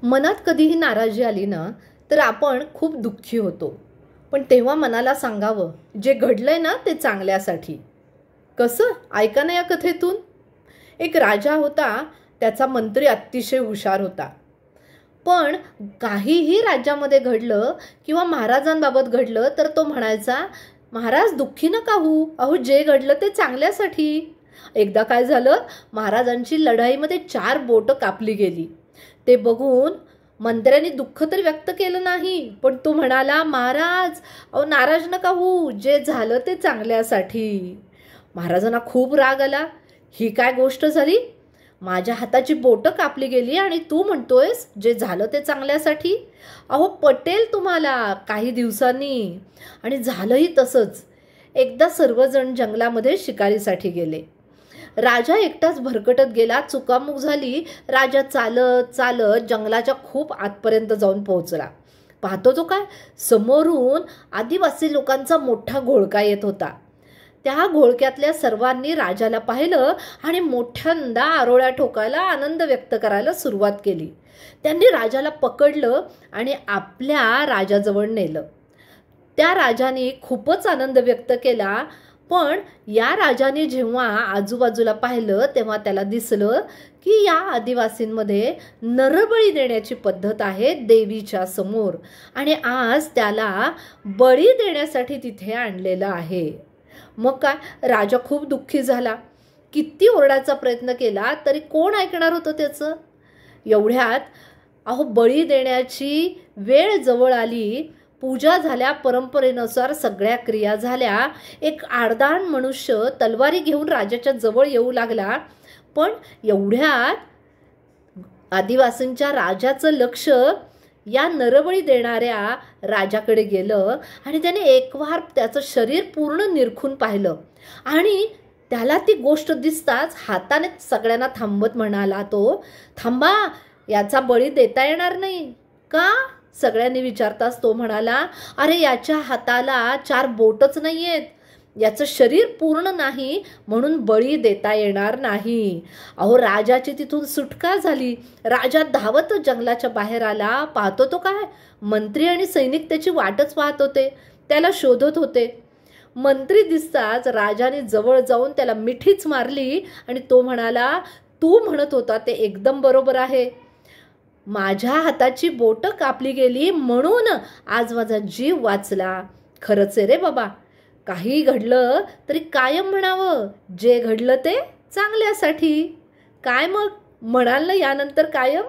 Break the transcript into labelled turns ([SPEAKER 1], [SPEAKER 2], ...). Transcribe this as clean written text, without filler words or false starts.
[SPEAKER 1] मनात कधीही नाराजी आली ना, तर आपण खूप दुःखी होतो. पण तेव्हा मनाला सांगावं, जे घडलंय ना ते चांगल्यासाठी. कसं? ऐका ना या कथेतून. एक राजा होता, त्याचा मंत्री अतिशय हुशार होता. पण काहीही राज्यामध्ये घडलं किंवा महाराजांबाबत घडलं तर तो म्हणायचा, महाराज दुःखी नका होऊ, अहो जे घडलं ते चांगल्यासाठी. एकदा काय झालं, महाराजांची लढाईमध्ये 4 बोटं कापली गेली. ते बघून मंत्र्यांनी दुःख तर व्यक्त केलं नाही, पण तो म्हणाला, महाराज अहो नाराज नका होऊ, जे झालं ते चांगल्यासाठी. महाराजांना खूप राग आला. ही काय गोष्ट झाली? माझ्या हाताची बोटं कापली गेली आणि तू म्हणतोयस जे झालं ते चांगल्यासाठी? अहो पटेल तुम्हाला काही दिवसांनी. आणि झालंही तसंच. एकदा सर्वजण जंगलामध्ये शिकारीसाठी गेले. राजा एकटाच भरकटत गेला. चुकामुक झाली. राजा चालत चालत जंगलाच्या खूप आतपर्यंत जाऊन पोहोचला. पाहतो तो काय, समोरून आदिवासी लोकांचा मोठा घोळका येत होता. त्या घोळक्यातल्या सर्वांनी राजाला पाहिलं आणि मोठ्यांदा आरोळ्या ठोकायला, आनंद व्यक्त करायला सुरुवात केली. त्यांनी राजाला पकडलं आणि आपल्या राजाजवळ नेलं. त्या राजाने खूपच आनंद व्यक्त केला. पण या राजाने जेव्हा आजूबाजूला पाहिलं तेव्हा त्याला दिसलं की या आदिवासींमध्ये नरबळी देण्याची पद्धत आहे देवीच्या समोर, आणि आज त्याला बळी देण्यासाठी तिथे आणलेलं आहे. मग काय, राजा खूप दुःखी झाला. किती ओरडायचा प्रयत्न केला तरी कोण ऐकणार होतं त्याचं. एवढ्यात अहो बळी देण्याची वेळ जवळ आली. पूजा झाल्या, परंपरेनुसार सगळ्या क्रिया झाल्या. एक आडदांड मनुष्य तलवारी घेऊन राजाच्या जवळ येऊ लागला. पण एवढ्यात आदिवासींच्या राजाचं लक्ष या नरबळी देणाऱ्या राजाकडे गेलं आणि त्याने एकवार त्याचं शरीर पूर्ण निरखून पाहिलं. आणि त्याला ती गोष्ट दिसताच हाताने सगळ्यांना थांबवत म्हणाला तो, थांबा, याचा बळी देता येणार नाही का? सगळ्यांनी विचारताच तो म्हणाला, अरे याच्या हाताला 4 बोटच नाही आहेत, याचं शरीर पूर्ण नाही, म्हणून बळी देता येणार नाही. अहो राजाची तिथून सुटका झाली. राजा धावत जंगलाच्या बाहेर आला. पाहतो तो काय, मंत्री आणि सैनिक त्याची वाटच पाहत होते, त्याला शोधत होते. मंत्री दिसताच राजाने जवळ जाऊन त्याला मिठीच मारली आणि तो म्हणाला, तू म्हणत होता ते एकदम बरोबर आहे. माझ्या हाताची बोटं कापली गेली म्हणून आज माझा जीव वाचला. खरंच आहे रे बाबा. काही घडलं तरी कायम म्हणावं, जे घडलं ते चांगल्यासाठी. काय मग, म्हणाल ना यानंतर कायम?